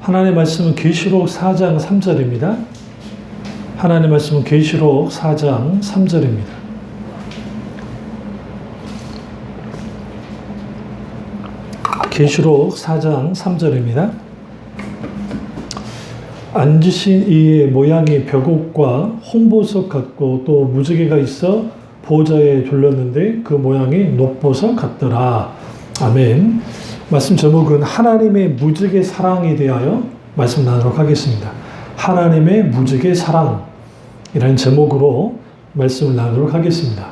하나님의 말씀은 계시록 4장 3절입니다. 하나님의 말씀은 계시록 4장 3절입니다. 계시록 4장 3절입니다. 앉으신 이의 모양이 벽옥과 홍보석 같고 또 무지개가 있어 보좌에 둘렀는데 그 모양이 녹보석 같더라. 아멘. 말씀 제목은 하나님의 무지개 사랑에 대하여 말씀 나누도록 하겠습니다. 하나님의 무지개 사랑이라는 제목으로 말씀을 나누도록 하겠습니다.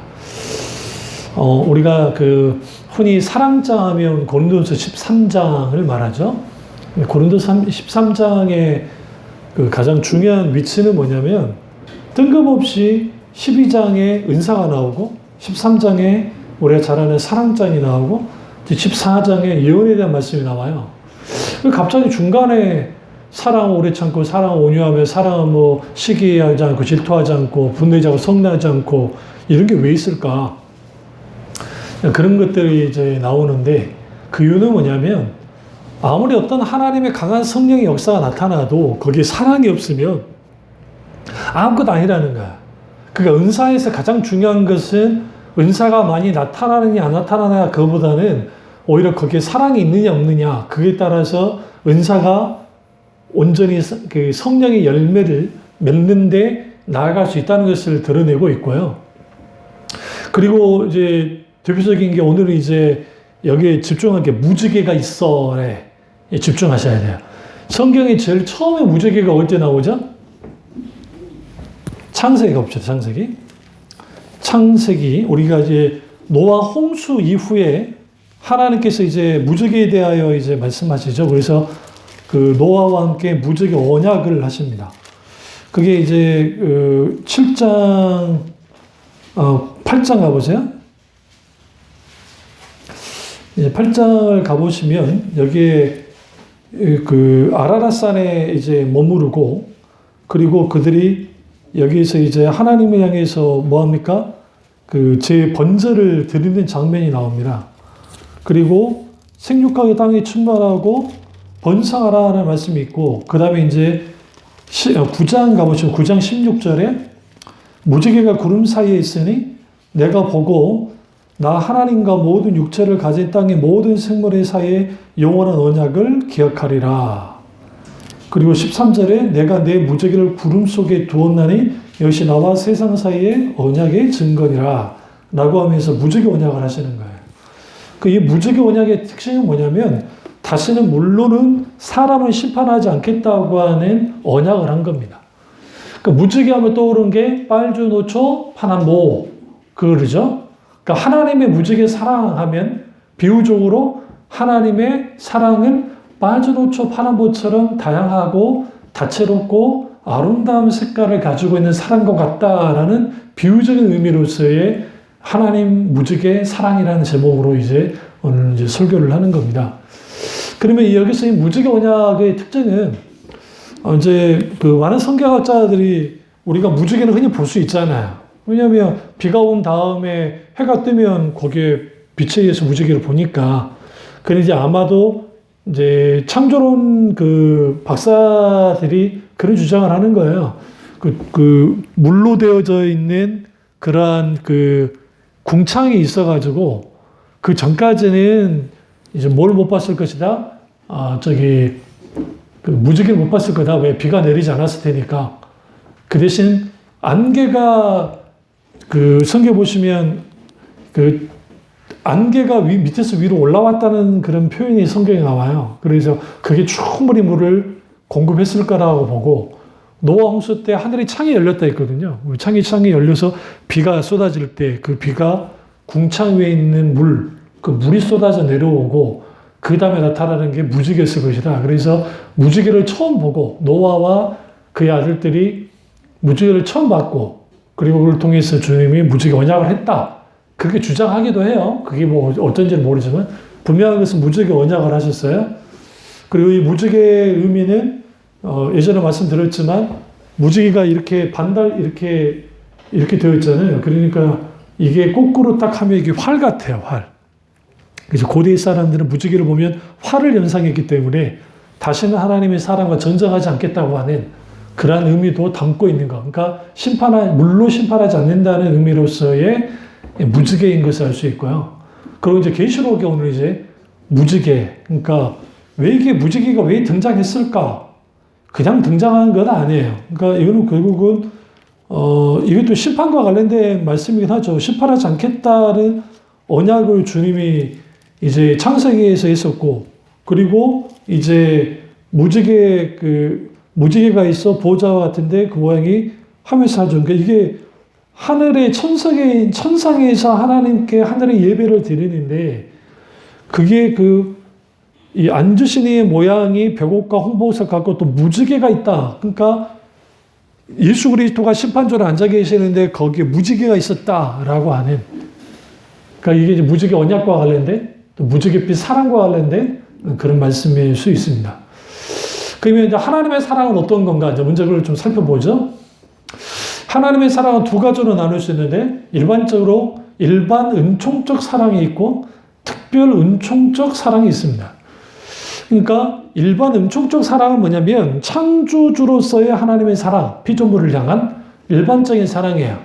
우리가 흔히 사랑장 하면 고린도서 13장을 말하죠. 고린도서 13장의 가장 중요한 위치는 뭐냐면 뜬금없이 12장에 은사가 나오고 13장에 우리가 잘 아는 사랑장이 나오고 14장에 예언에 대한 말씀이 나와요. 갑자기 중간에 사랑은 오래 참고 사랑은 온유하며 사랑은 시기하지 않고 질투하지 않고 분노하지 않고 성나지 않고 이런 게 왜 있을까? 그런 것들이 이제 나오는데 그 이유는 뭐냐면 아무리 어떤 하나님의 강한 성령의 역사가 나타나도 거기에 사랑이 없으면 아무것도 아니라는 거야. 그러니까 은사에서 가장 중요한 것은 은사가 많이 나타나느냐 안 나타나느냐 그거보다는 오히려 거기에 사랑이 있느냐 없느냐 그에 따라서 은사가 온전히 그 성령의 열매를 맺는데 나아갈 수 있다는 것을 드러내고 있고요. 그리고 이제 대표적인 게 오늘은 이제 여기에 집중할 게 무지개가 있어에 집중하셔야 돼요. 성경에 제일 처음에 무지개가 어디 나오죠? 창세기 가봅시다. 창세기 우리가 이제 노아 홍수 이후에 하나님께서 이제 무지개에 대하여 이제 말씀하시죠. 그래서 그 노아와 함께 무지개 언약을 하십니다. 그게 이제 7장 8장 가보세요. 8장을 가보시면 여기에 아라랏산에 이제 머무르고 그리고 그들이 여기에서 이제 하나님을 향해서 뭐합니까? 제 번제를 드리는 장면이 나옵니다. 그리고 생육하게 땅에 충만하고 번성하라는 말씀이 있고 그 다음에 이제 9장 가보시면 9장 16절에 무지개가 구름 사이에 있으니 내가 보고 나 하나님과 모든 육체를 가진 땅의 모든 생물의 사이에 영원한 언약을 기억하리라. 그리고 13절에 내가 내 무지개를 구름 속에 두었나니 이것이 나와 세상 사이에 언약의 증거니라 라고 하면서 무지개 언약을 하시는 거예요. 이 무지개 언약의 특징이 뭐냐면 다시는 물로는 사람을 심판하지 않겠다고 하는 언약을 한 겁니다. 무지개 하면 떠오르는 게 빨주, 노초, 파남보 그러죠. 그러니까 하나님의 무지개 사랑하면 비유적으로 하나님의 사랑은 빨주, 노초, 파남보처럼 다양하고 다채롭고 아름다운 색깔을 가지고 있는 사랑과 같다라는 비유적인 의미로서의 하나님 무지개 사랑이라는 제목으로 이제 오늘 이제 설교를 하는 겁니다. 그러면 여기서 이 무지개 언약의 특징은 이제 많은 성경학자들이 우리가 무지개는 흔히 볼 수 있잖아요. 왜냐하면 비가 온 다음에 해가 뜨면 거기에 빛에 의해서 무지개를 보니까. 그런데 이제 아마도 이제 창조론 박사들이 그런 주장을 하는 거예요. 물로 되어져 있는 그러한 궁창이 있어가지고 그 전까지는 이제 뭘 못 봤을 것이다. 무지개를 못 봤을 거다. 왜? 비가 내리지 않았을 테니까. 그 대신 안개가 성경 보시면 안개가 밑에서 위로 올라왔다는 그런 표현이 성경에 나와요. 그래서 그게 충분히 물을 공급했을 거라고 보고 노아 홍수 때 하늘이 창이 열렸다 했거든요. 창이 열려서 비가 쏟아질 때 그 비가 궁창 위에 있는 물이 쏟아져 내려오고 그 다음에 나타나는 게 무지개였을 것이다. 그래서 무지개를 처음 보고 노아와 그의 아들들이 무지개를 처음 봤고 그리고 그걸 통해서 주님이 무지개 언약을 했다. 그렇게 주장하기도 해요. 그게 어쩐지는 모르지만 분명한 것은 무지개 언약을 하셨어요. 그리고 이 무지개의 의미는 예전에 말씀드렸지만 무지개가 이렇게 이렇게 되어 있잖아요. 그러니까 이게 거꾸로 딱 하면 이게 활 같아요. 활. 그래서 고대 사람들은 무지개를 보면 활을 연상했기 때문에 다시는 하나님의 사랑과 전쟁하지 않겠다고 하는 그러한 의미도 담고 있는 것. 그러니까 물로 심판하지 않는다는 의미로서의 무지개인 것을 알 수 있고요. 그리고 이제 계시록에 오늘 이제 무지개. 그러니까 왜 이게 무지개가 왜 등장했을까? 그냥 등장한 건 아니에요. 그러니까 이거는 결국은 이것도 심판과 관련된 말씀이긴 하죠. 심판하지 않겠다는 언약을 주님이 이제 창세기에서 했었고, 그리고 이제 무지개가 있어 보호자와 같은데 그 모양이 하면서 하죠. 그러니까 이게 하늘의 천상에서 하나님께 하늘의 예배를 드리는데, 그게 이 앉으신 모양이 벽옥과 홍보석 같고 또 무지개가 있다. 그러니까 예수 그리스도가 심판조에 앉아 계시는데 거기에 무지개가 있었다라고 하는, 그러니까 이게 이제 무지개 언약과 관련된, 또 무지개빛 사랑과 관련된 그런 말씀일 수 있습니다. 그러면 이제 하나님의 사랑은 어떤 건가? 이제 문제를 좀 살펴보죠. 하나님의 사랑은 두 가지로 나눌 수 있는데, 일반적으로 일반 은총적 사랑이 있고 특별 은총적 사랑이 있습니다. 그러니까 일반 은총적 사랑은 뭐냐면 창조주로서의 하나님의 사랑, 피조물을 향한 일반적인 사랑이에요.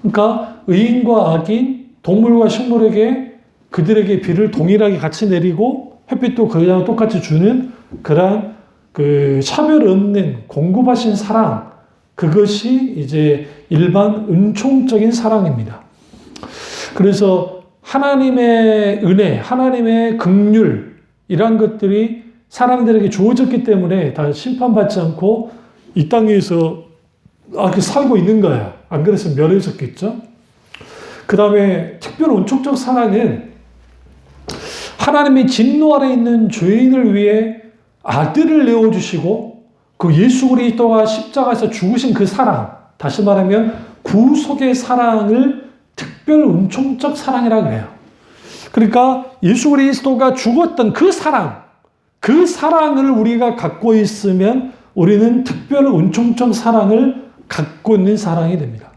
그러니까 의인과 악인, 동물과 식물에게 그들에게 비를 동일하게 같이 내리고 햇빛도 그냥 똑같이 주는 그러한 차별 없는 공급하신 사랑, 그것이 이제 일반 은총적인 사랑입니다. 그래서 하나님의 은혜, 하나님의 긍휼, 이러한 것들이 사람들에게 주어졌기 때문에 다 심판받지 않고 이 땅에서 살고 있는 거예요. 안 그랬으면 멸해졌겠죠. 그 다음에 특별 은총적 사랑은 하나님의 진노 아래 있는 죄인을 위해 아들을 내어주시고 그 예수 그리스도가 십자가에서 죽으신 그 사랑, 다시 말하면 구속의 사랑을 특별 은총적 사랑이라고 해요. 그러니까 예수 그리스도가 죽었던 그 사랑을 우리가 갖고 있으면 우리는 특별 은총적 사랑을 갖고 있는 사랑이 됩니다.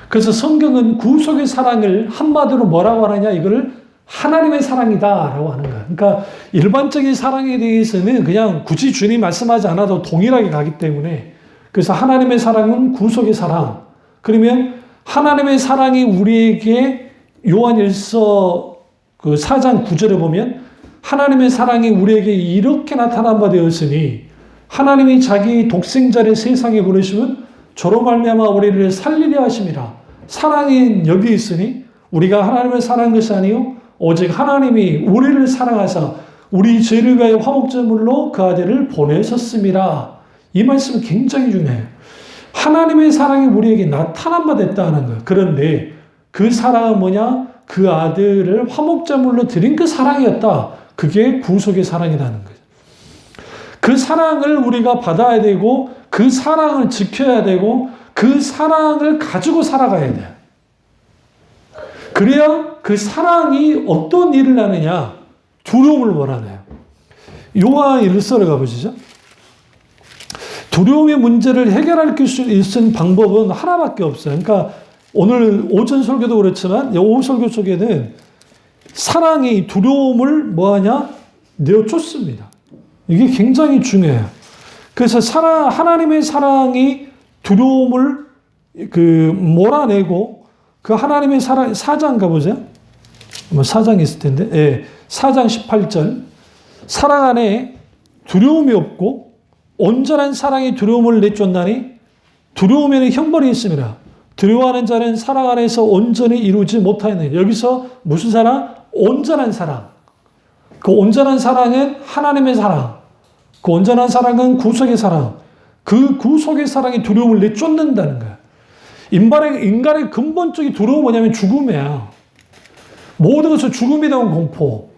그래서 성경은 구속의 사랑을 한마디로 뭐라고 하느냐, 이거를 하나님의 사랑이다라고 하는 거예요. 그러니까 일반적인 사랑에 대해서는 그냥 굳이 주님 말씀하지 않아도 동일하게 가기 때문에, 그래서 하나님의 사랑은 구속의 사랑. 그러면 하나님의 사랑이 우리에게 요한일서 4장 9절에 보면 하나님의 사랑이 우리에게 이렇게 나타난 바 되었으니 하나님이 자기 독생자를 세상에 보내시면 저로 말미암아 우리를 살리려 하심이라. 사랑이 여기 있으니 우리가 하나님을 사랑한 것이 아니요 오직 하나님이 우리를 사랑하사 우리 죄를 위하여 화목제물로 그 아들을 보내셨음이라. 이 말씀은 굉장히 중요해요. 하나님의 사랑이 우리에게 나타난 바 됐다는 거예요. 그런데 그 사랑은 뭐냐? 그 아들을 화목제물로 드린 그 사랑이었다. 그게 구속의 사랑이라는 거예요. 그 사랑을 우리가 받아야 되고 그 사랑을 지켜야 되고 그 사랑을 가지고 살아가야 돼요. 그래야 그 사랑이 어떤 일을 하느냐? 두려움을 몰아내요. 요한 1서를 가보시죠. 두려움의 문제를 해결할 수 있는 방법은 하나밖에 없어요. 그러니까 오늘 오전 설교도 그렇지만 오후 설교 속에는 사랑이 두려움을 뭐하냐? 내어쫓습니다. 이게 굉장히 중요해요. 그래서 하나님의 사랑이 두려움을 몰아내고 그 하나님의 사랑, 4장 가보세요. 4장 있을 텐데, 예, 4장 18절. 사랑 안에 두려움이 없고 온전한 사랑이 두려움을 내쫓나니 두려움에는 형벌이 있습니다. 두려워하는 자는 사랑 안에서 온전히 이루지 못하였느니라. 여기서 무슨 사랑? 온전한 사랑. 그 온전한 사랑은 하나님의 사랑. 그 온전한 사랑은 구속의 사랑. 그 구속의 사랑이 두려움을 내쫓는다는 거야. 인간의 근본적인 두려움은 뭐냐면 죽음이야. 모든 것을 죽음에 대한 공포,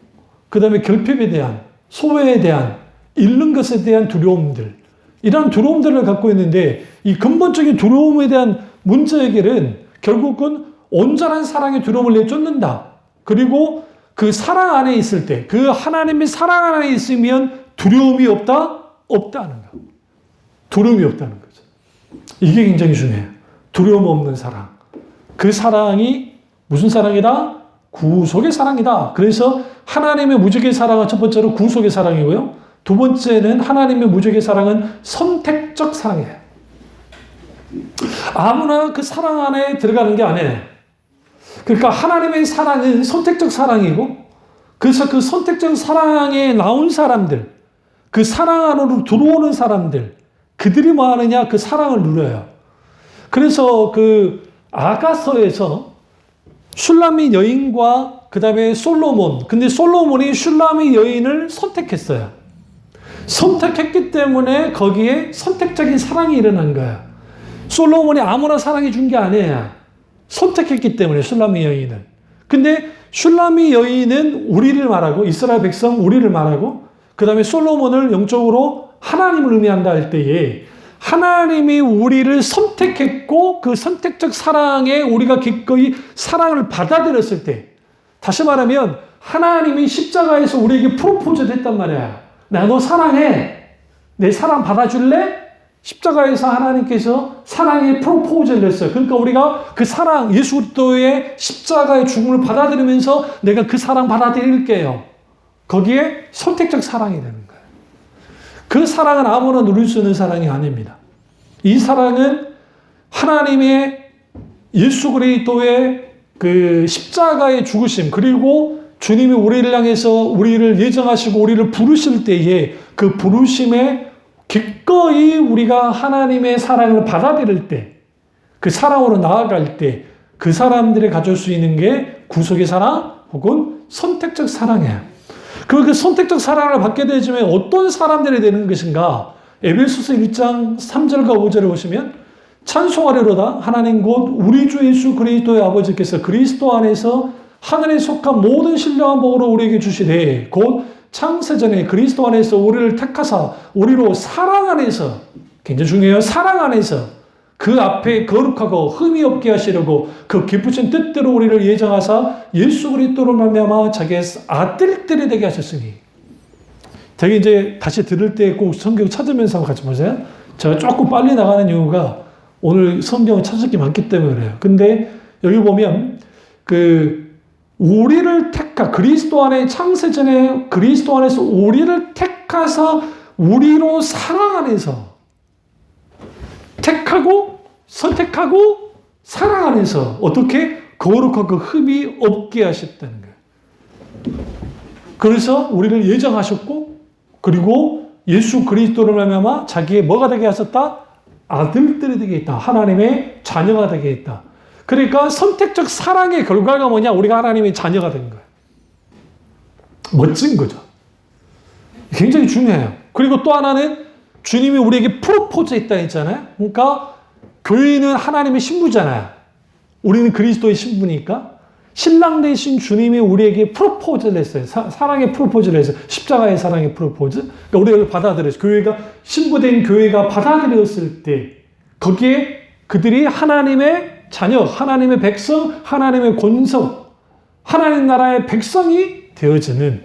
그 다음에 결핍에 대한, 소외에 대한, 잃는 것에 대한 두려움들, 이런 두려움들을 갖고 있는데 이 근본적인 두려움에 대한 문제 해결은 결국은 온전한 사랑의 두려움을 내쫓는다. 그리고 그 사랑 안에 있을 때, 그 하나님의 사랑 안에 있으면 두려움이 없다? 없다는 거. 두려움이 없다는 거죠. 이게 굉장히 중요해요. 두려움 없는 사랑. 그 사랑이 무슨 사랑이다? 구속의 사랑이다. 그래서 하나님의 무지개의 사랑은 첫 번째로 구속의 사랑이고요. 두 번째는 하나님의 무조건의 사랑은 선택적 사랑이에요. 아무나 그 사랑 안에 들어가는 게 아니에요. 그러니까 하나님의 사랑은 선택적 사랑이고, 그래서 그 선택적 사랑에 나온 사람들, 그 사랑 안으로 들어오는 사람들, 그들이 뭐 하느냐? 그 사랑을 누려요. 그래서 그 아가서에서 슐라미 여인과 그 다음에 솔로몬, 근데 솔로몬이 슐라미 여인을 선택했어요. 선택했기 때문에 거기에 선택적인 사랑이 일어난 거야. 솔로몬이 아무나 사랑해 준 게 아니에요. 선택했기 때문에 슐라미 여인을. 근데 슐라미 여인은 우리를 말하고, 이스라엘 백성 우리를 말하고, 그 다음에 솔로몬을 영적으로 하나님을 의미한다 할 때에 하나님이 우리를 선택했고 그 선택적 사랑에 우리가 기꺼이 사랑을 받아들였을 때, 다시 말하면 하나님이 십자가에서 우리에게 프로포즈를 했단 말이야. 나 너 사랑해. 내 사랑 받아줄래? 십자가에서 하나님께서 사랑의 프로포즈를 했어요. 그러니까 우리가 그 사랑, 예수 그리스도의 십자가의 죽음을 받아들이면서 내가 그 사랑 받아들일게요. 거기에 선택적 사랑이 되는 거예요. 그 사랑은 아무나 누릴 수 있는 사랑이 아닙니다. 이 사랑은 하나님의 예수 그리스도의 그 십자가의 죽으심, 그리고 주님이 우리를 향해서 우리를 예정하시고 우리를 부르실 때에 그 부르심에 기꺼이 우리가 하나님의 사랑을 받아들일 때, 그 사랑으로 나아갈 때 그 사람들이 가질 수 있는 게 구속의 사랑 혹은 선택적 사랑이에요. 그 선택적 사랑을 받게 되지만 어떤 사람들이 되는 것인가? 에베소서 1장 3절과 5절에 보시면 찬송하리로다 하나님 곧 우리 주 예수 그리스도의 아버지께서 그리스도 안에서 하늘에 속한 모든 신령한 복으로 우리에게 주시되 곧 창세전에 그리스도 안에서 우리를 택하사 우리로 사랑 안에서, 굉장히 중요해요. 사랑 안에서 그 앞에 거룩하고 흠이 없게 하시려고 그 기쁘신 뜻대로 우리를 예정하사 예수 그리스도로 말미암아 자기의 아들들이 되게 하셨으니. 되게 이제 다시 들을 때 꼭 성경 찾으면서 같이 보세요. 제가 조금 빨리 나가는 이유가 오늘 성경을 찾을 게 많기 때문에 그래요. 근데 여기 보면 우리를 그리스도 안에 창세전에 그리스도 안에서 우리를 택하사 우리로 사랑 안에서 택하고 선택하고 사랑 안에서 어떻게 거룩하고 흠이 없게 하셨다는 거예요. 그래서 우리를 예정하셨고 그리고 예수 그리스도를 말미암아 자기의 뭐가 되게 하셨다? 아들들이 되게 있다. 하나님의 자녀가 되게 있다. 그러니까 선택적 사랑의 결과가 뭐냐? 우리가 하나님의 자녀가 된 거예요. 멋진 거죠. 굉장히 중요해요. 그리고 또 하나는 주님이 우리에게 프로포즈 했다 했잖아요. 그러니까 교회는 하나님의 신부잖아요. 우리는 그리스도의 신부니까 신랑 되신 주님이 우리에게 프로포즈를 했어요. 사랑의 프로포즈를 했어요. 십자가의 사랑의 프로포즈. 그러니까 우리가 받아들였어요. 교회가 신부된 교회가 받아들였을 때 거기에 그들이 하나님의 자녀, 하나님의 백성, 하나님의 권석, 하나님 나라의 백성이 되어지는,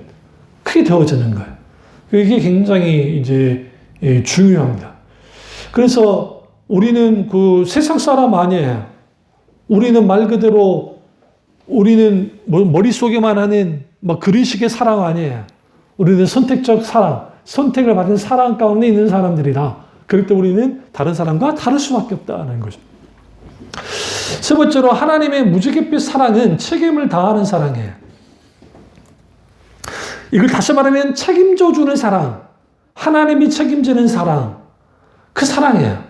크게 되어지는 거예요. 이게 굉장히 이제 중요합니다. 그래서 우리는 그 세상 사람 아니에요. 우리는 말 그대로 우리는 머릿속에만 하는 그리식의 사랑 아니에요. 우리는 선택적 사랑, 선택을 받은 사랑 가운데 있는 사람들이라. 그럴 때 우리는 다른 사람과 다를 수밖에 없다는 거죠. 세 번째로 하나님의 무지갯빛 사랑은 책임을 다하는 사랑이에요. 이걸 다시 말하면 책임져 주는 사랑, 하나님이 책임지는 사랑, 그 사랑이에요.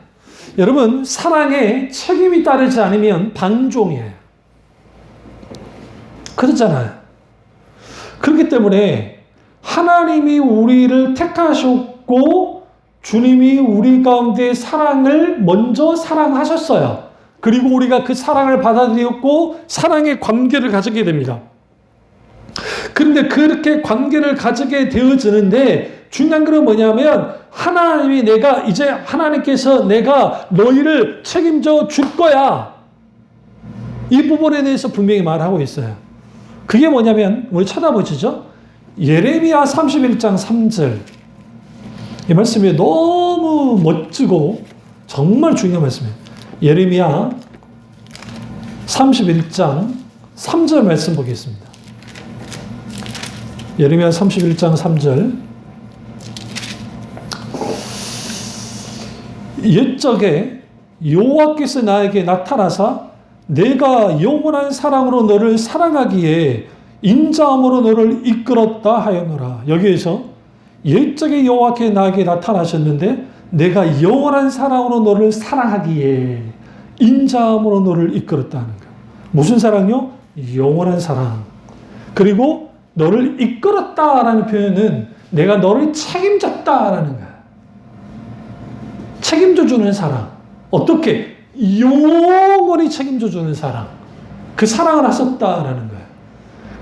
여러분, 사랑에 책임이 따르지 않으면 방종이에요. 그렇잖아요. 그렇기 때문에 하나님이 우리를 택하셨고 주님이 우리 가운데 사랑을 먼저 사랑하셨어요. 그리고 우리가 그 사랑을 받아들였고 사랑의 관계를 가지게 됩니다. 그런데 그렇게 관계를 가지게 되어지는데 중요한 것은 뭐냐면 하나님께서 내가 너희를 책임져 줄 거야. 이 부분에 대해서 분명히 말하고 있어요. 그게 뭐냐면 우리 찾아보시죠. 예레미야 31장 3절. 이 말씀이 너무 멋지고 정말 중요한 말씀이에요. 예레미야 31장 3절 말씀 보겠습니다. 예레미야 31장 3절. 옛적에 여호와께서 나에게 나타나사 내가 영원한 사랑으로 너를 사랑하기에 인자함으로 너를 이끌었다 하였노라. 여기에서 옛적에 여호와께서 나에게 나타나셨는데 내가 영원한 사랑으로 너를 사랑하기에 인자함으로 너를 이끌었다는 거예요. 무슨 사랑요? 영원한 사랑. 그리고 너를 이끌었다라는 표현은 내가 너를 책임졌다라는 거예요. 책임져 주는 사랑. 어떻게? 영원히 책임져 주는 사랑. 그 사랑을 하셨다라는 거예요.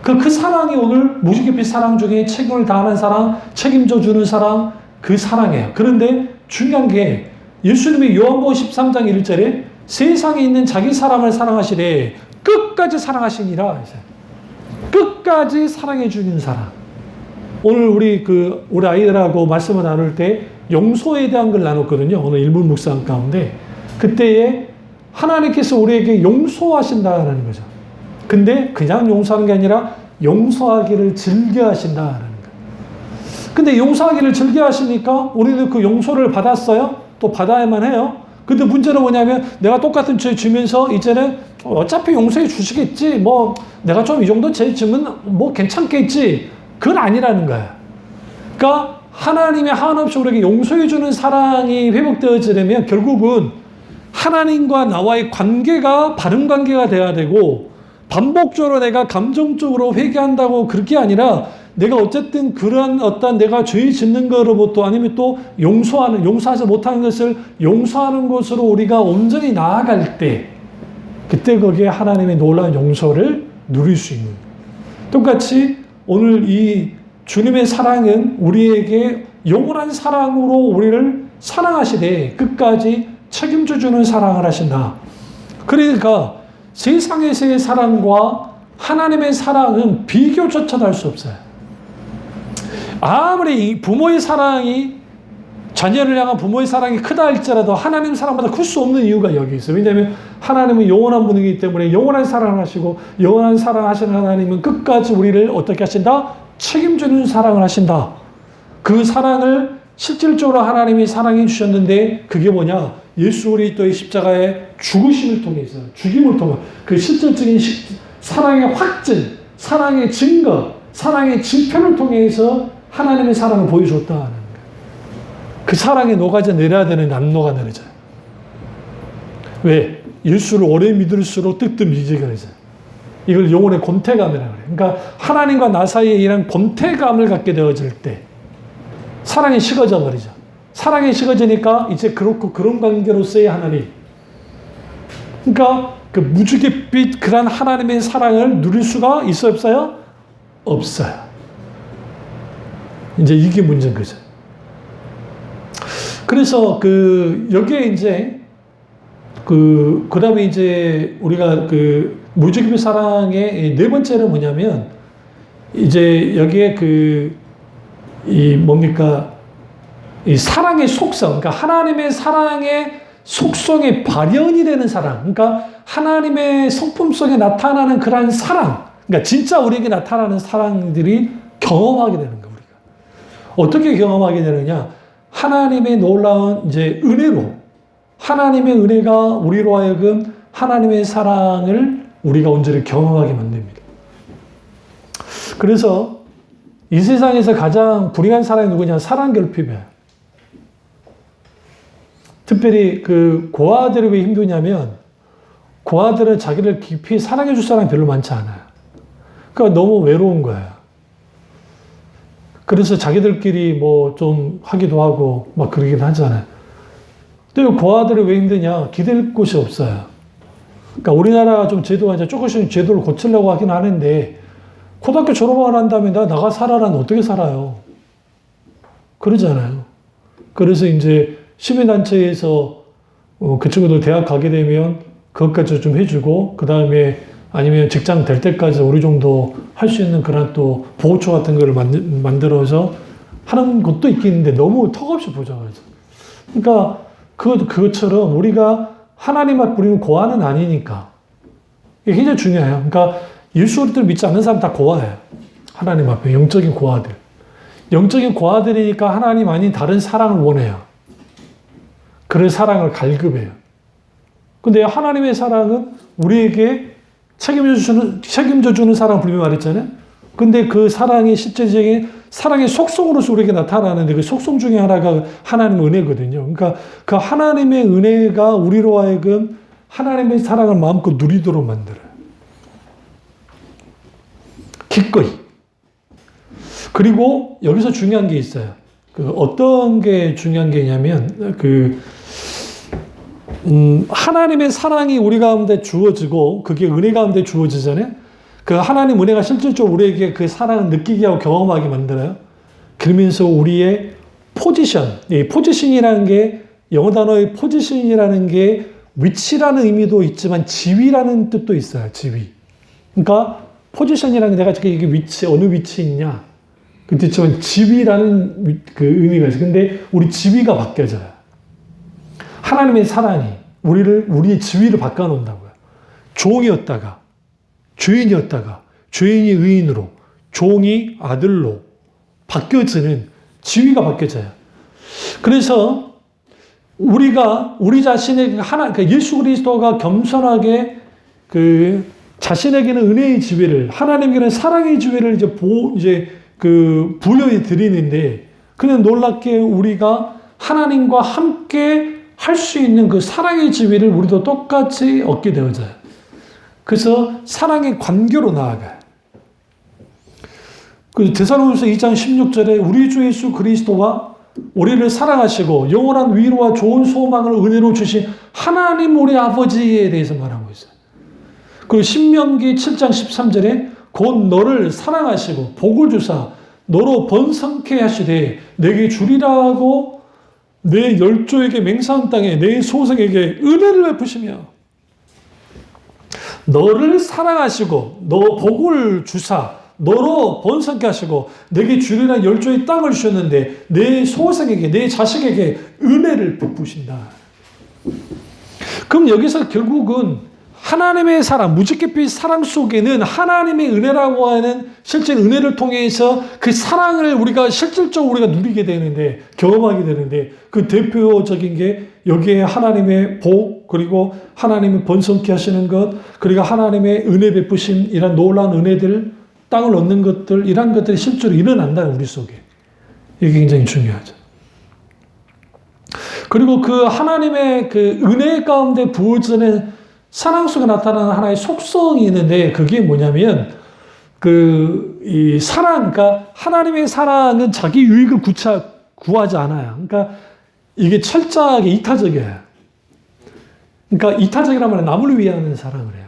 그 사랑이 오늘 무지개빛 사랑 중에 책임을 다하는 사랑, 책임져 주는 사랑, 그 사랑이에요. 그런데 중요한 게 예수님이 요한복음 13장 1절에 세상에 있는 자기 사람을 사랑하시되 끝까지 사랑하시니라. 끝까지 사랑해 주는 사랑. 오늘 우리 아이들하고 말씀을 나눌 때 용서에 대한 걸 나눴거든요. 오늘 1분 묵상 가운데. 그때에 하나님께서 우리에게 용서하신다는 거죠. 근데 그냥 용서하는 게 아니라 용서하기를 즐겨 하신다는 거예요. 근데 용서하기를 즐겨 하시니까 우리는 그 용서를 받았어요? 또 받아야만 해요. 근데 문제는 뭐냐면 내가 똑같은 죄 지면서 이제는 어차피 용서해 주시겠지. 뭐 내가 좀 이 정도 죄 지면 뭐 괜찮겠지. 그건 아니라는 거야. 그러니까 하나님의 한없이 우리에게 용서해 주는 사랑이 회복되어지려면 결국은 하나님과 나와의 관계가 바른 관계가 돼야 되고 반복적으로 내가 감정적으로 회개한다고 그렇게 아니라 내가 어쨌든 그런 어떤 내가 죄 짓는 거로부터 아니면 또 용서하지 못하는 것을 용서하는 것으로 우리가 온전히 나아갈 때 그때 거기에 하나님의 놀라운 용서를 누릴 수 있는. 똑같이 오늘 이 주님의 사랑은 우리에게 영원한 사랑으로 우리를 사랑하시되 끝까지 책임져 주는 사랑을 하신다. 그러니까 세상에서의 사랑과 하나님의 사랑은 비교조차도 할 수 없어요. 아무리 부모의 사랑이 자녀를 향한 부모의 사랑이 크다 할지라도 하나님 사랑보다 클 수 없는 이유가 여기 있어요. 왜냐하면 하나님은 영원한 분이기 때문에 영원한 사랑을 하시고 영원한 사랑을 하시는 하나님은 끝까지 우리를 어떻게 하신다? 책임지는 사랑을 하신다. 그 사랑을 실질적으로 하나님이 사랑해 주셨는데 그게 뭐냐? 예수 그리스도의 십자가의 죽으심을 통해서 죽임을 통해 그 실질적인 사랑의 확증, 사랑의 증거, 사랑의 증표를 통해서 하나님의 사랑을 보여줬다는 거예요. 그 사랑에 녹아져 내려야 되는 안 녹아 내려져요. 왜? 예수를 오래 믿을수록 뜨뜻미지근해져요. 이걸 영혼의 권태감이라고 그래요. 그러니까 하나님과 나 사이에 이런 권태감을 갖게 되어질 때 사랑이 식어져 버리죠. 사랑이 식어지니까 이제 그렇고 그런 관계로서의 하나님. 그러니까 그 무지갯빛 그런 하나님의 사랑을 누릴 수가 있어요, 없어요? 없어요. 이제 이게 문제인 거죠. 그래서 여기에 이제 그 다음에 이제 우리가 무지갯빛 사랑의 네 번째는 뭐냐면 이제 여기에 이 사랑의 속성, 그러니까 하나님의 사랑의 속성의 발현이 되는 사랑, 그러니까 하나님의 성품 속에 나타나는 그러한 사랑, 그러니까 진짜 우리에게 나타나는 사랑들이 경험하게 되는 거예요. 우리가 어떻게 경험하게 되느냐? 하나님의 놀라운 이제 은혜로, 하나님의 은혜가 우리로 하여금 하나님의 사랑을 우리가 온전히 경험하게 만듭니다. 그래서 이 세상에서 가장 불행한 사람이 누구냐? 사랑 결핍이에요. 특별히 고아들이 왜 힘드냐면 고아들은 자기를 깊이 사랑해 줄 사람이 별로 많지 않아요. 그러니까 너무 외로운 거예요. 그래서 자기들끼리 뭐 좀 하기도 하고 막 그러긴 하잖아요. 또 고아들이 왜 힘드냐? 기댈 곳이 없어요. 그러니까 우리나라 좀 제도가 이제 조금씩 제도를 고치려고 하긴 하는데 고등학교 졸업을 한 다음에 나 나가 살아라는 어떻게 살아요? 그러잖아요. 그래서 이제 시민단체에서 그 친구들 대학 가게 되면 그것까지 좀 해주고 그 다음에 아니면 직장 될 때까지 어느 정도 할 수 있는 그런 또 보호처 같은 거를 만들어서 하는 것도 있겠는데 너무 턱없이 부족하죠. 그러니까 그것처럼 우리가 하나님 앞에 우리는 고아는 아니니까 이게 굉장히 중요해요. 그러니까 예수 그리스도를 믿지 않는 사람 다 고아예요. 하나님 앞에 영적인 고아들. 영적인 고아들이니까 하나님 아닌 다른 사랑을 원해요. 그런 사랑을 갈급해요. 근데 하나님의 사랑은 우리에게 책임져 주는 사랑을 분명히 말했잖아요. 근데 그 사랑이 실제적인 사랑의 속성으로서 우리에게 나타나는데 그 속성 중에 하나가 하나님의 은혜거든요. 그러니까 그 하나님의 은혜가 우리로 하여금 하나님의 사랑을 마음껏 누리도록 만들어요. 기꺼이. 그리고 여기서 중요한 게 있어요. 그 어떤 게 중요한 게냐면 하나님의 사랑이 우리 가운데 주어지고 그게 은혜 가운데 주어지잖아요. 그 하나님 은혜가 실질적으로 우리에게 그 사랑을 느끼게 하고 경험하게 만들어요. 그러면서 우리의 포지션, 이 포지션이라는 게 영어 단어의 포지션이라는 게 위치라는 의미도 있지만 지위라는 뜻도 있어요. 지위. 그러니까 포지션이라는 게 내가 지금 이게 위치 어느 위치에 있냐 그 뜻이지만 지위라는 그 의미가 있어요. 근데 우리 지위가 바뀌어져요. 하나님의 사랑이 우리의 지위를 바꿔놓는다고요. 종이었다가 죄인이었다가 죄인이 의인으로 종이 아들로 바뀌어지는 지위가 바뀌어져요. 그래서 우리 자신에게 그러니까 예수 그리스도가 겸손하게 자신에게는 은혜의 지위를 하나님께는 사랑의 지위를 부여해 드리는데 그는 놀랍게 우리가 하나님과 함께 할 수 있는 그 사랑의 지위를 우리도 똑같이 얻게 되어져요. 그래서 사랑의 관계로 나아가요. 그 데살로니가서 2장 16절에 우리 주 예수 그리스도와 우리를 사랑하시고 영원한 위로와 좋은 소망을 은혜로 주신 하나님 우리 아버지에 대해서 말하고 있어요. 그리고 신명기 7장 13절에 곧 너를 사랑하시고 복을 주사 너로 번성케 하시되 내게 주리라고 내 열조에게 맹세한 땅에 내 소생에게 은혜를 베푸시며 너를 사랑하시고 너 복을 주사 너로 번성케 하시고 내게 주리라 열조의 땅을 주셨는데 내 소생에게 내 자식에게 은혜를 베푸신다. 그럼 여기서 결국은 하나님의 사랑, 무지갯빛 사랑 속에는 하나님의 은혜라고 하는 실제 은혜를 통해서 그 사랑을 우리가 실질적으로 우리가 누리게 되는데 경험하게 되는데 그 대표적인 게 여기에 하나님의 복 그리고 하나님의 번성케 하시는 것 그리고 하나님의 은혜 베푸심 이런 놀라운 은혜들 땅을 얻는 것들 이런 것들이 실제로 일어난다 우리 속에. 이게 굉장히 중요하죠. 그리고 그 하나님의 그 은혜 가운데 부어지는 사랑 속에 나타나는 하나의 속성이 있는데 그게 뭐냐면 이 사랑, 그러니까 하나님의 사랑은 자기 유익을 구하지 않아요. 그러니까 이게 철저하게 이타적이에요. 그러니까 이타적이란 말은 남을 위하는 사랑을 해요.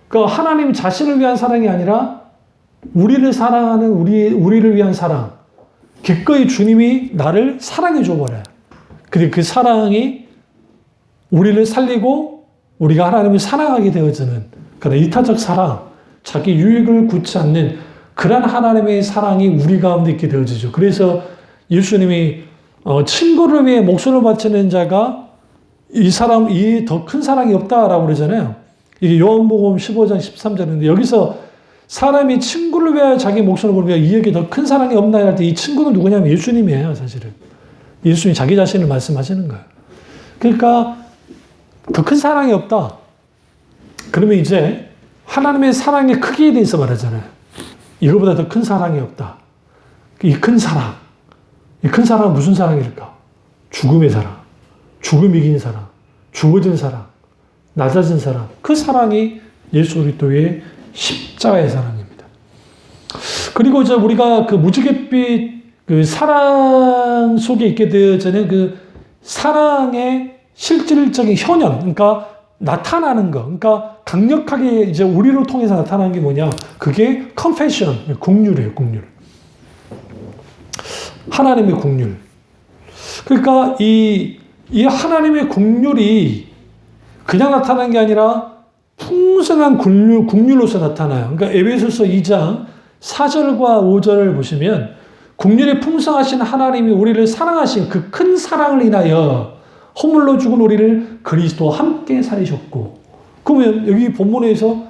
그러니까 하나님 자신을 위한 사랑이 아니라 우리를 사랑하는 우리를 위한 사랑. 기꺼이 주님이 나를 사랑해 줘버려요. 그리고 그 사랑이 우리를 살리고 우리가 하나님을 사랑하게 되어지는 그런 이타적 사랑, 자기 유익을 굳지 않는 그런 하나님의 사랑이 우리 가운데 있게 되어지죠. 그래서 예수님이 친구를 위해 목숨을 바치는 자가 이 더 큰 사랑이 없다라고 그러잖아요. 이게 요한복음 15장 13절인데 여기서 사람이 친구를 위하여 자기 목숨을 걸면 이에게 더 큰 사랑이 없나 할 때 이 친구는 누구냐면 예수님이에요, 사실은. 예수님이 자기 자신을 말씀하시는 거예요. 그러니까 더 큰 사랑이 없다. 그러면 이제 하나님의 사랑의 크기에 대해서 말하잖아요. 이거보다 더 큰 사랑이 없다. 이 큰 사랑은 무슨 사랑일까? 죽음의 사랑, 죽음 이긴 사랑, 죽어진 사랑, 낮아진 사랑. 그 사랑이 예수 그리스도의 십자가의 사랑입니다. 그리고 이제 우리가 그 무지갯빛 그 사랑 속에 있게 되어지는 그 사랑의 실질적인 현현, 그러니까 나타나는 거, 그러니까 강력하게 이제 우리를 통해서 나타나는 게 뭐냐? 그게 confession, 긍휼이에요, 긍휼. 하나님의 긍휼. 그러니까 이 하나님의 긍휼이 그냥 나타나는 게 아니라 풍성한 긍휼로서 나타나요. 그러니까 에베소서 2장 4절과 5절을 보시면 긍휼에 풍성하신 하나님이 우리를 사랑하신 그 큰 사랑을 인하여 허물로 죽은 우리를 그리스도와 함께 살리셨고 그러면 여기 본문에서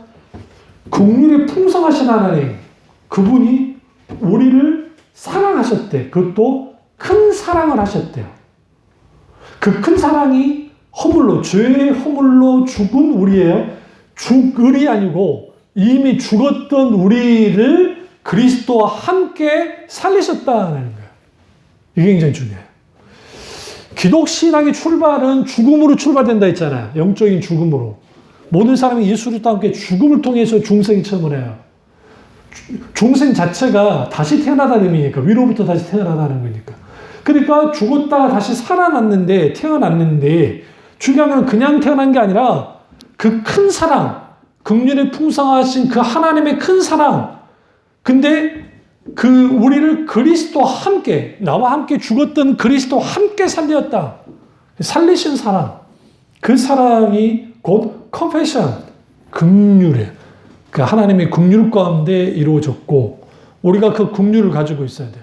긍휼에 풍성하신 하나님 그분이 우리를 사랑하셨대. 그것도 큰 사랑을 하셨대요. 그 큰 사랑이 죄의 허물로 죽은 우리예요. 죽을이 아니고 이미 죽었던 우리를 그리스도와 함께 살리셨다는 거예요. 이게 굉장히 중요해요. 기독신앙의 출발은 죽음으로 출발된다 했잖아요. 영적인 죽음으로. 모든 사람이 예수 그리스도와 함께 죽음을 통해서 중생이 체험을 해요. 중생 자체가 다시 태어나다는 의미니까, 위로부터 다시 태어나다는 거니까. 그러니까 죽었다가 다시 살아났는데, 태어났는데, 중요한 건 그냥 태어난 게 아니라 그 큰 사랑, 긍휼에 풍성하신 그 하나님의 큰 사랑. 근데 그 우리를 그리스도와 함께, 나와 함께 죽었던 그리스도와 함께 살렸다. 살리신 사랑. 그 사랑이 곧 컴패션, 긍휼이에요. 그 하나님의 긍휼 가운데 이루어졌고 우리가 그 긍휼을 가지고 있어야 돼요.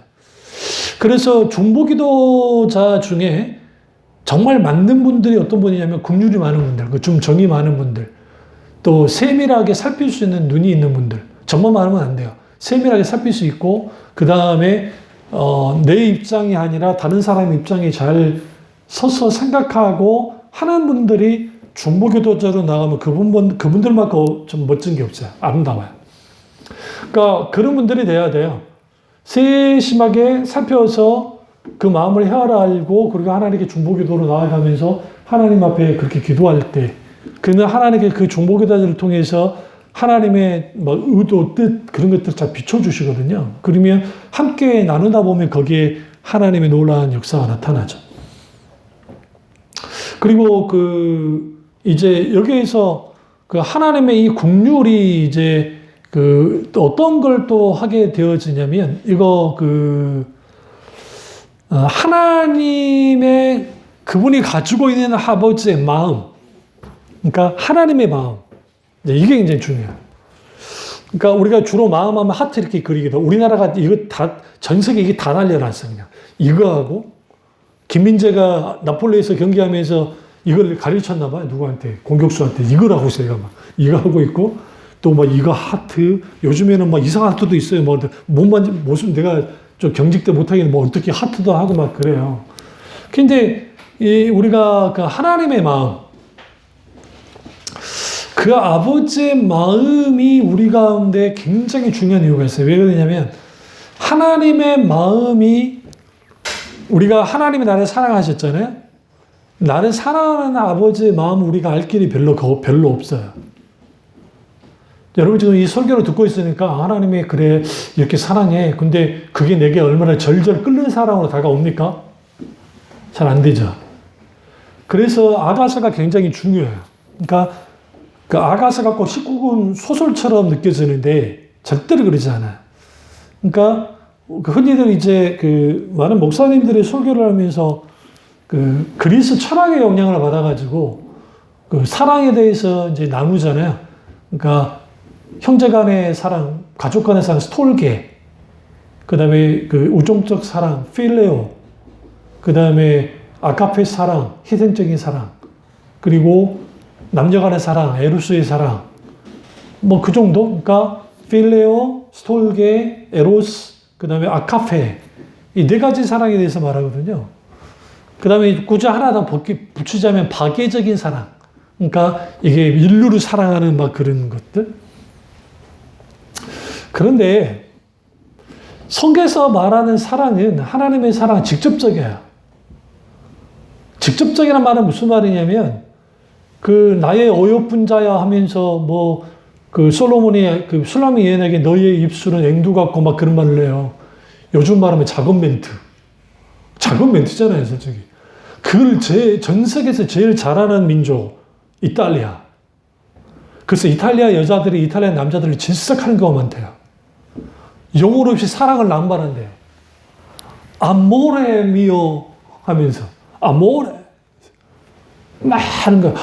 그래서 중보기도자 중에 정말 맞는 분들이 어떤 분이냐면 긍휼이 많은 분들, 좀 정이 많은 분들, 또 세밀하게 살필 수 있는 눈이 있는 분들. 정말 많으면 안 돼요. 세밀하게 살필 수 있고 그 다음에 내 입장이 아니라 다른 사람 입장에 잘 서서 생각하고 하는 분들이 중보기도자로 나가면 그분들만큼 좀 멋진 게 없어요. 아름다워요. 그러니까 그런 분들이 돼야 돼요. 세심하게 살펴서 그 마음을 헤아려 알고 그리고 하나님께 중보기도로 나아가면서 하나님 앞에 그렇게 기도할 때 그는 하나님께 그 중보기도자를 통해서 하나님의 의도, 뜻 그런 것들을 잘 비춰주시거든요. 그러면 함께 나누다 보면 거기에 하나님의 놀라운 역사가 나타나죠. 그리고 이제 여기에서 그 하나님의 이 긍휼이 이제 어떤 걸 또 하게 되어지냐면 하나님의 그분이 가지고 있는 아버지의 마음, 그러니까 하나님의 마음, 이게 굉장히 중요해요. 그러니까 우리가 주로 마음하면 하트 이렇게 그리기도, 우리나라가 이거 다 전 세계 이게 다 날려놨어요. 그냥 이거하고 김민재가 나폴리에서 경기하면서 이걸 가르쳤나 봐요. 누구한테? 공격수한테. 이걸 하고 있어요. 이거 하고 있고, 또 이거 하트. 요즘에는 이상한 하트도 있어요. 무슨 내가 좀 경직도 못하겠는데 어떻게 하트도 하고 그래요. 근데 우리가 그 하나님의 마음, 그 아버지의 마음이 우리 가운데 굉장히 중요한 이유가 있어요. 왜 그러냐면 하나님의 마음이 우리가 하나님이 나를 사랑하셨잖아요. 나를 사랑하는 아버지의 마음 우리가 알 길이 별로 없어요. 여러분 지금 이 설교를 듣고 있으니까 하나님이 그래 이렇게 사랑해. 근데 그게 내게 얼마나 절절 끓는 사랑으로 다가옵니까? 잘 안 되죠. 그래서 아가서가 굉장히 중요해요. 그러니까 그 아가서가 꼭 19금 소설처럼 느껴지는데 절대로 그러지 않아요. 그러니까 흔히들 이제 많은 목사님들이 설교를 하면서 그리스 철학의 영향을 받아가지고 사랑에 대해서 이제 나누잖아요. 그러니까 형제 간의 사랑, 가족 간의 사랑, 스톨게, 그 다음에 우정적 사랑, 필레오, 그 다음에 아가페 사랑, 희생적인 사랑, 그리고 남녀 간의 사랑, 에로스의 사랑, 그 정도? 그러니까 필레오, 스톨게, 에로스, 그 다음에 아카페, 이 네 가지 사랑에 대해서 말하거든요. 그 다음에 굳이 하나 더 붙이자면 파괴적인 사랑. 그러니까 이게 인류를 사랑하는 그런 것들. 그런데 성경에서 말하는 사랑은 하나님의 사랑은 직접적이에요. 직접적이라는 말은 무슨 말이냐면 나의 어여쁜자야 하면서 솔로몬이 술람이 예언에게 너의 입술은 앵두 같고 그런 말을 해요. 요즘 말하면 작은 멘트. 작은 멘트잖아요, 솔직히. 그걸 전 세계에서 제일 잘하는 민족, 이탈리아. 그래서 이탈리아 여자들이 이탈리아 남자들을 질색하는 경우가 많대요. 영혼 없이 사랑을 남발한대요. 아모레 미오 하면서 아모레 막 하는 거야.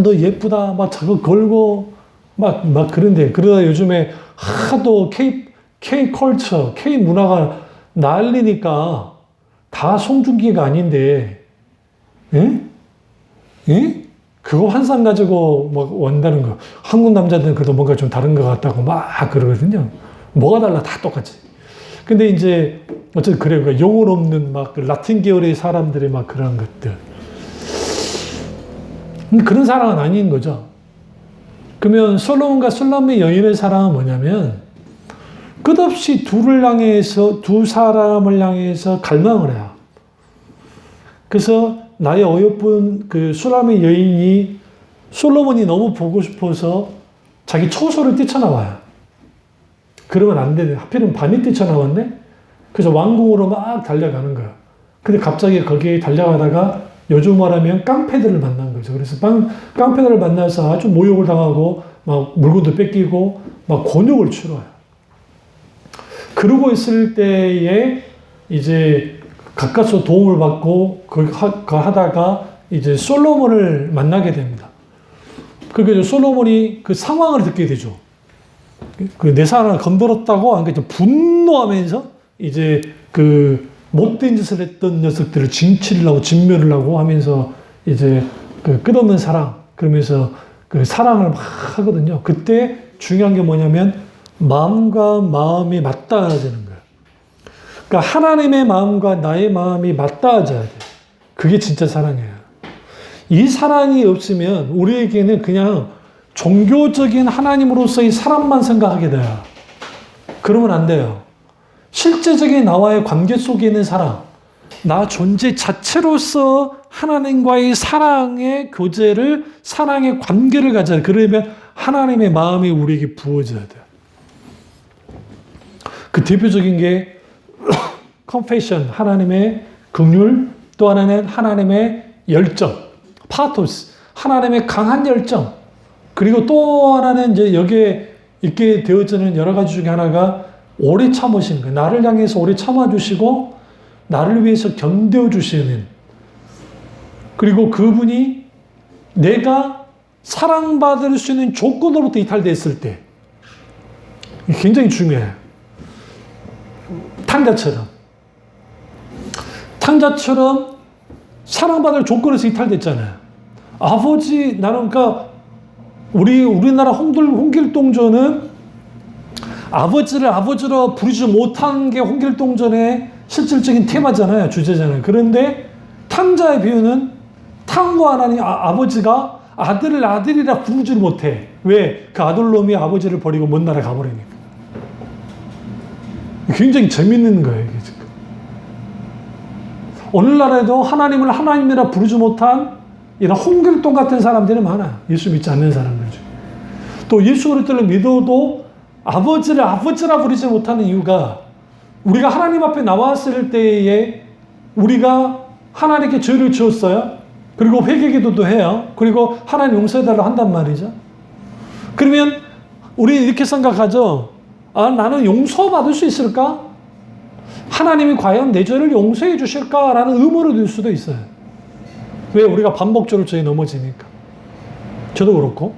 너 예쁘다. 저거 걸고 그런데 그러다 요즘에 하도 K 컬처, K 문화가 난리니까 다 송중기가 아닌데, 그거 환상 가지고 원다는 거. 한국 남자들은 그래도 뭔가 좀 다른 것 같다고 그러거든요. 뭐가 달라? 다 똑같이. 근데 이제, 어쨌든 그래요. 영혼 없는 라틴 계열의 사람들의 그런 것들. 그런 사랑은 아닌 거죠. 그러면 솔로몬과 술람의 여인의 사랑은 뭐냐면 끝없이 두 사람을 향해서 갈망을 해요. 그래서 나의 어여쁜 그 술람의 여인이 솔로몬이 너무 보고 싶어서 자기 처소를 뛰쳐나와요. 그러면 안 되네. 하필은 밤에 뛰쳐나왔네? 그래서 왕궁으로 막 달려가는 거야. 근데 갑자기 거기에 달려가다가 요즘 말하면 깡패들을 만난 거죠. 그래서 깡패들을 만나서 아주 모욕을 당하고 막 물건도 뺏기고 막 곤욕을 치러요. 그러고 있을 때에 이제 가까스로 도움을 받고 하다가 이제 솔로몬을 만나게 됩니다. 그러니까 솔로몬이 그 상황을 듣게 되죠. 그 내 사랑을 건드렸다고 하니까 분노하면서 이제 그 못된 짓을 했던 녀석들을 징치를 하고 진멸을 하고 하면서 이제 그 끝없는 사랑, 그러면서 그 사랑을 막 하거든요. 그때 중요한 게 뭐냐면 마음과 마음이 맞닿아지는 거예요. 그러니까 하나님의 마음과 나의 마음이 맞닿아져야 돼요. 그게 진짜 사랑이에요. 이 사랑이 없으면 우리에게는 그냥 종교적인 하나님으로서의 사랑만 생각하게 돼요. 그러면 안 돼요. 실제적인 나와의 관계 속에 있는 사랑, 나 존재 자체로서 하나님과의 사랑의 교제를, 사랑의 관계를 가져야 돼요. 그러면 하나님의 마음이 우리에게 부어져야 돼요. 그 대표적인 게 confession, 하나님의 긍휼, 또 하나는 하나님의 열정, 파토스, 하나님의 강한 열정, 그리고 또 하나는 이제 여기에 있게 되어지는 여러 가지 중에 하나가 오래 참으시는 거예요. 나를 향해서 오래 참아주시고 나를 위해서 견뎌주시는, 그리고 그분이 내가 사랑받을 수 있는 조건으로부터 이탈됐을 때 굉장히 중요해요. 탕자처럼 사랑받을 조건에서 이탈됐잖아요. 아버지, 나는 그러니까 우리나라 홍길동전은 아버지를 아버지로 부르지 못한 게 홍길동전의 실질적인 테마잖아요. 주제잖아요. 그런데 탕자의 비유는 탕과 하나님 아버지가 아들을 아들이라 부르지를 못해. 왜? 그 아들놈이 아버지를 버리고 먼 나라 가버리니까. 굉장히 재밌는 거예요, 이게 지금. 오늘날에도 하나님을 하나님이라 부르지 못한 이런 홍길동 같은 사람들이 많아요. 예수 믿지 않는 사람들 중에. 또 예수 그리스도를 믿어도 아버지를 아버지라 부르지 못하는 이유가, 우리가 하나님 앞에 나왔을 때에 우리가 하나님께 죄를 지었어요. 그리고 회개기도도 해요. 그리고 하나님 용서해달라고 한단 말이죠. 그러면 우리 이렇게 생각하죠. 아, 나는 용서받을 수 있을까? 하나님이 과연 내 죄를 용서해 주실까라는 의문을 들 수도 있어요. 왜? 우리가 반복적으로 죄에 넘어지니까. 저도 그렇고.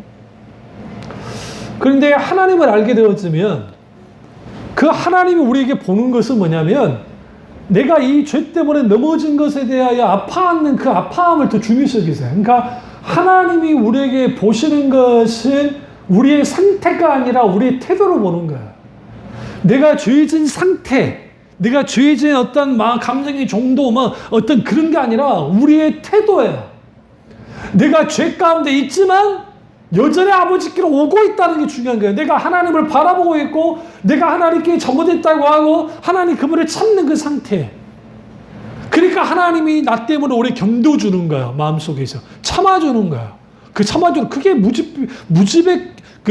그런데 하나님을 알게 되었으면 그 하나님이 우리에게 보는 것은 뭐냐면, 내가 이 죄 때문에 넘어진 것에 대하여 아파하는 그 아파함을 더 중요시 여기세요. 그러니까 하나님이 우리에게 보시는 것은 우리의 상태가 아니라 우리의 태도를 보는 거예요. 내가 죄진 상태, 내가 죄진 어떤 감정의 정도, 어떤 그런 게 아니라 우리의 태도예요. 내가 죄 가운데 있지만 여전히 아버지께로 오고 있다는 게 중요한 거예요. 내가 하나님을 바라보고 있고, 내가 하나님께 잘못했다고 하고, 하나님 그분을 참는 그 상태. 그러니까 하나님이 나 때문에 오래 견뎌주는 거예요. 마음속에서. 참아주는 거예요. 그 참아주는, 그게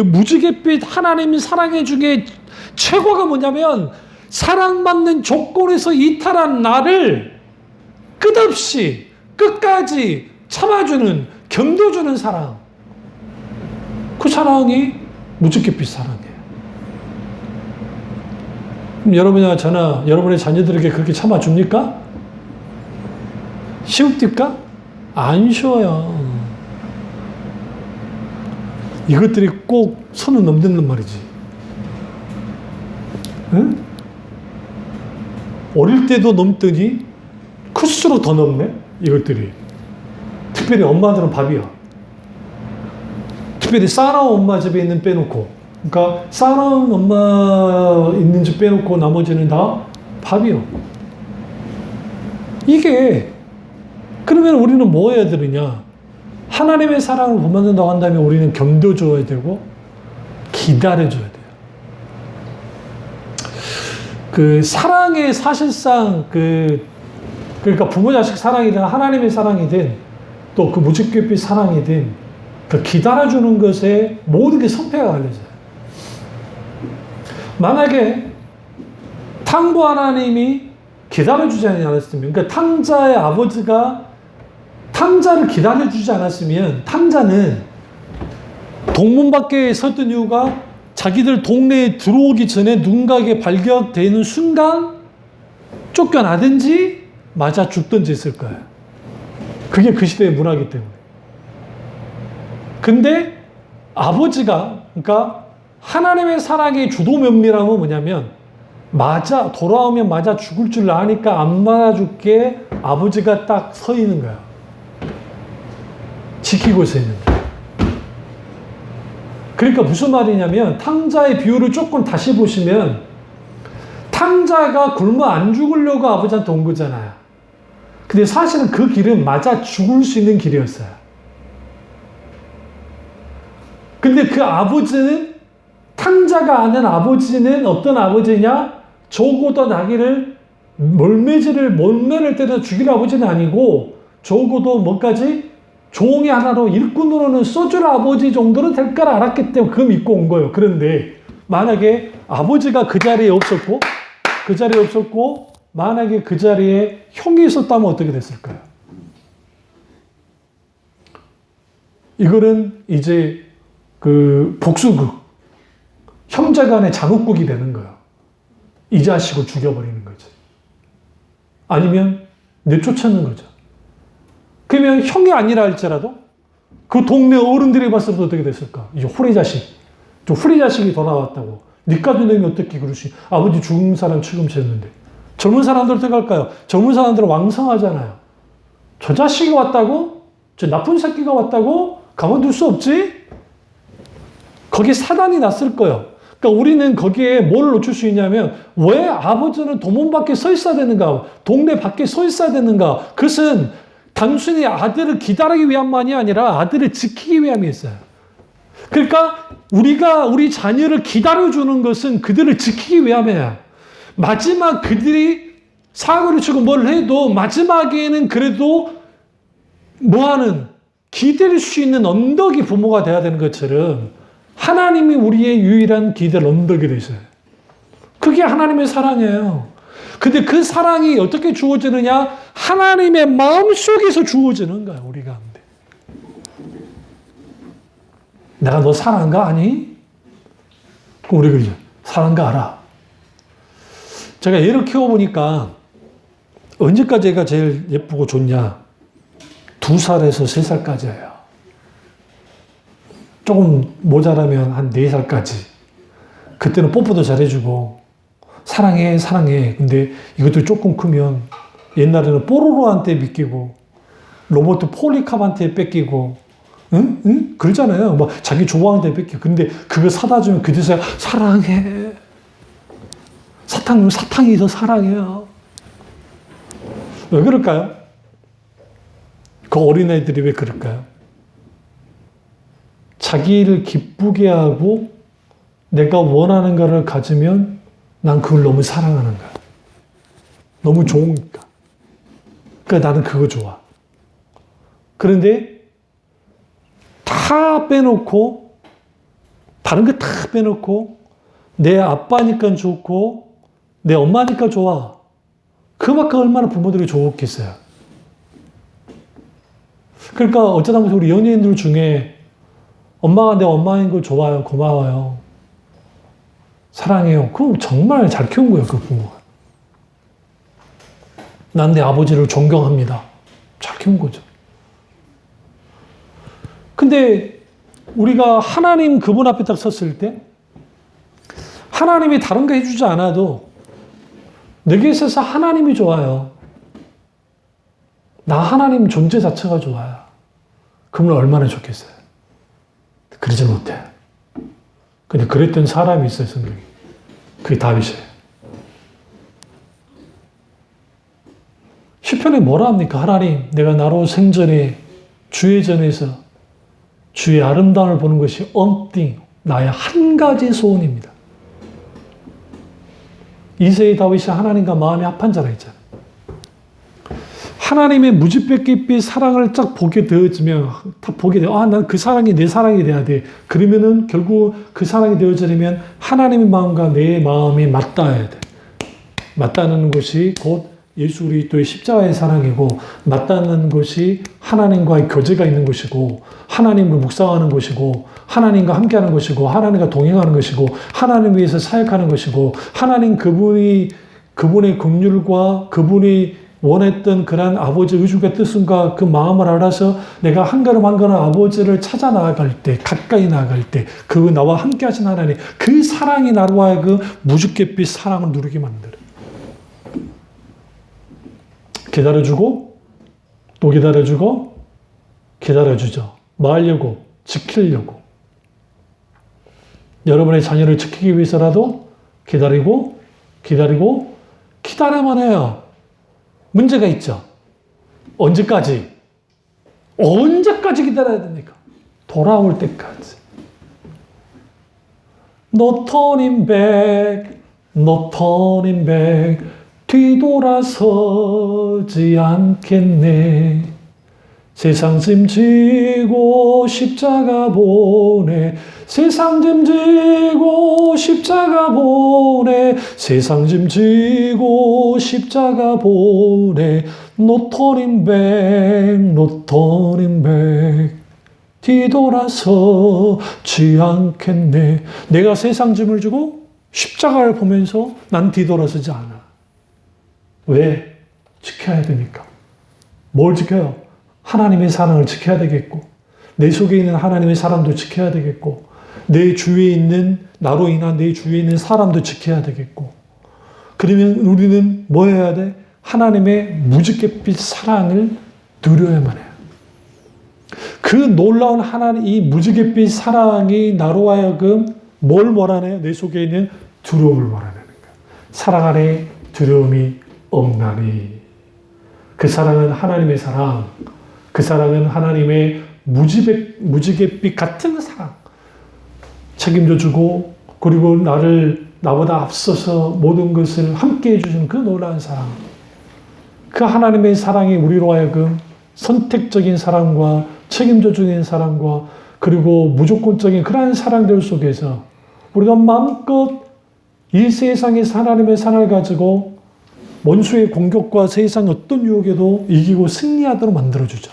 무지갯빛 하나님이 사랑해 중에 최고가 뭐냐면, 사랑받는 조건에서 이탈한 나를 끝없이, 끝까지 참아주는, 견뎌주는 사랑. 그 사랑이 무지갯빛 사랑이에요. 그럼 여러분이나 저나 여러분의 자녀들에게 그렇게 참아줍니까? 쉬웁니까? 안 쉬워요. 이것들이 꼭 선을 넘는단 말이지. 응? 어릴 때도 넘더니 클수록 더 넘네, 이것들이. 특별히 엄마들은 밥이야. 특별히 싸나운 엄마 집에 있는 빼놓고, 그러니까 싸나운 엄마 있는 집 빼놓고 나머지는 다 밥이요. 이게, 그러면 우리는 뭐 해야 되느냐? 하나님의 사랑을 못 만든다고 한다면 우리는 견뎌줘야 되고 기다려줘야 돼요. 그 사랑의 사실상 그러니까 부모 자식 사랑이든 하나님의 사랑이든 또 그 무지개빛 사랑이든 그 기다려주는 것에 모든 게 성패가 갈려져요. 만약에 탕부 하나님이 기다려주지 않았으면, 그러니까 탕자의 아버지가 탕자를 기다려주지 않았으면 탕자는 동문 밖에 섰던 이유가 자기들 동네에 들어오기 전에 누군가에게 발견되는 순간 쫓겨나든지 맞아 죽든지 했을 거예요. 그게 그 시대의 문화이기 때문에. 근데 아버지가, 그러니까 하나님의 사랑의 주도 면밀함은 뭐냐면 돌아오면 맞아 죽을 줄 아니까 안 맞아 죽게 아버지가 딱 서 있는 거야. 지키고 서 있는 거야. 그러니까 무슨 말이냐면 탕자의 비유를 조금 다시 보시면 탕자가 굶어 안 죽으려고 아버지한테 온 거잖아요. 근데 사실은 그 길은 맞아 죽을 수 있는 길이었어요. 근데 그 아버지는, 탕자가 아는 아버지는 어떤 아버지냐? 적어도 나귀를 몰매를 때려 죽일 아버지는 아니고 적어도 뭐까지? 종이 하나로 일꾼으로는 써줄 아버지 정도는 될 거라 알았기 때문에 그거 믿고 온 거예요. 그런데 만약에 아버지가 그 자리에 없었고 만약에 그 자리에 형이 있었다면 어떻게 됐을까요? 이거는 이제 그 복수극, 형제 간의 장욱극이 되는 거예요. 이 자식을 죽여버리는 거죠. 아니면 내쫓는 거죠. 그러면 형이 아니라 할지라도 그 동네 어른들이 봤을 때 어떻게 됐을까? 이제 후리 자식이 더 나왔다고. 니까 눈에는 어떻게 그러시? 아버지 죽은 사람 취급했는데. 젊은 사람들 어떻게 할까요? 젊은 사람들은 왕성하잖아요. 저 자식이 왔다고? 저 나쁜 새끼가 왔다고? 가만둘 수 없지? 거기에 사단이 났을 거예요. 그러니까 우리는 거기에 뭘 놓칠 수 있냐면 왜 아버지는 도문 밖에 서 있어야 되는가? 동네 밖에 서 있어야 되는가? 그것은 단순히 아들을 기다리기 위함만이 아니라 아들을 지키기 위함이 있어요. 그러니까 우리가 우리 자녀를 기다려주는 것은 그들을 지키기 위함이야. 마지막 그들이 사고를 치고 뭘 해도 마지막에는 그래도 뭐하는 기댈 수 있는 언덕이 부모가 돼야 되는 것처럼 하나님이 우리의 유일한 기댈 언덕이 되셔요. 그게 하나님의 사랑이에요. 근데 그 사랑이 어떻게 주어지느냐? 하나님의 마음속에서 주어지는 거야, 우리 가운데. 내가 너 사랑한가? 아니? 그럼 우리 그러죠. 사랑가 알아. 제가 애를 키워보니까 언제까지 애가 제일 예쁘고 좋냐? 2살에서 3살까지예요. 조금 모자라면 한 4살까지. 그때는 뽀뽀도 잘해주고 사랑해. 근데 이것도 조금 크면 옛날에는 뽀로로한테 맡기고 로버트 폴리캅한테 뺏기고 응? 그러잖아요. 뭐 자기 좋아하는 데 뺏기고. 근데 그거 사다 주면 그제서야 사랑해. 사탕이 더 사랑해요. 왜 그럴까요? 그 어린애들이 왜 그럴까요? 자기를 기쁘게 하고 내가 원하는 것을 가지면 난 그걸 너무 사랑하는 거야. 너무 좋으니까. 그러니까 나는 그거 좋아. 그런데 다 빼놓고 다른 거 다 빼놓고 내 아빠니까 좋고 내 엄마니까 좋아. 그만큼 얼마나 부모들이 좋겠어요. 그러니까 어쩌다 보면 우리 연예인들 중에 엄마가 내 엄마인 거 좋아요. 고마워요. 사랑해요. 그럼 정말 잘 키운 거예요. 그 부모가. 난 내 아버지를 존경합니다. 잘 키운 거죠. 근데 우리가 하나님 그분 앞에 딱 섰을 때 하나님이 다른 거 해주지 않아도 내게 있어서 하나님이 좋아요. 나 하나님 존재 자체가 좋아요. 그러면 얼마나 좋겠어요. 그러지 못해. 근데 그랬던 사람이 있어요, 성경에. 그게 다윗이에요. 시편에 뭐라 합니까? 하나님, 내가 나로 생전에 주의 전에서 주의 아름다움을 보는 것이 언띵, 나의 한 가지 소원입니다. 이세의 다윗이 하나님과 마음이 합한 자라 했잖아요. 하나님의 무지백빛 사랑을 쫙 보게 되어지면, 다 보게 돼요. 난 그 사랑이 내 사랑이 돼야 돼. 그러면은 결국 그 사랑이 되어지려면 하나님의 마음과 내 마음이 맞닿아야 돼. 맞닿는 것이 곧 예수 그리스도의 십자가의 사랑이고, 맞닿는 것이 하나님과의 교제가 있는 것이고, 하나님을 묵상하는 것이고, 하나님과 함께하는 것이고, 하나님과 동행하는 것이고, 하나님 위해서 사역하는 것이고, 하나님 그분의 긍휼과 그분이 원했던 그런 아버지 의중과 뜻과 그 마음을 알아서 내가 한 걸음 한 걸음 아버지를 찾아 나아갈 때, 가까이 나아갈 때, 그 나와 함께 하신 하나님, 그 사랑이 나로 하여금 무지갯빛 사랑을 누리게 만들어요. 기다려주고, 또 기다려주고, 기다려주죠. 말려고, 지키려고. 여러분의 자녀를 지키기 위해서라도 기다리고, 기다려만 해요. 문제가 있죠. 언제까지 기다려야 됩니까? 돌아올 때까지. No turning back, no turning back. 뒤돌아서지 않겠네. 세상 짐지고 십자가 보내. 세상 짐지고 십자가 보내. 세상 짐지고 십자가 보내. No turning back, no turning back. 뒤돌아서지 않겠네. 내가 세상 짐을 지고 십자가를 보면서 난 뒤돌아서지 않아. 왜? 지켜야 되니까. 뭘 지켜요? 하나님의 사랑을 지켜야 되겠고, 내 속에 있는 하나님의 사랑도 지켜야 되겠고, 내 주위에 있는, 나로 인한 내 주위에 있는 사람도 지켜야 되겠고, 그러면 우리는 뭐 해야 돼? 하나님의 무지갯빛 사랑을 누려야만 해요. 그 놀라운 하나님, 이 무지갯빛 사랑이 나로 하여금 뭘 몰아내요? 내 속에 있는 두려움을 몰아내는 거예요. 사랑 안에 두려움이 없나니. 그 사랑은 하나님의 사랑, 그 사랑은 하나님의 무지갯빛 같은 사랑. 책임져 주고, 그리고 나보다 앞서서 모든 것을 함께 해주신 그 놀라운 사랑. 그 하나님의 사랑이 우리로 하여금 선택적인 사랑과 책임져 주는 사랑과 그리고 무조건적인 그러한 사랑들 속에서 우리가 마음껏 이 세상에서 하나님의 사랑을 가지고 원수의 공격과 세상 어떤 유혹에도 이기고 승리하도록 만들어주죠.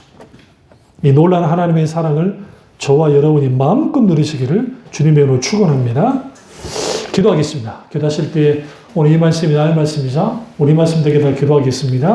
이 놀라운 하나님의 사랑을 저와 여러분이 마음껏 누리시기를 주님의 이름으로 축원합니다. 기도하겠습니다. 기도하실 때 오늘 이 말씀이 나의 말씀이자 우리 말씀 되게 다 기도하겠습니다.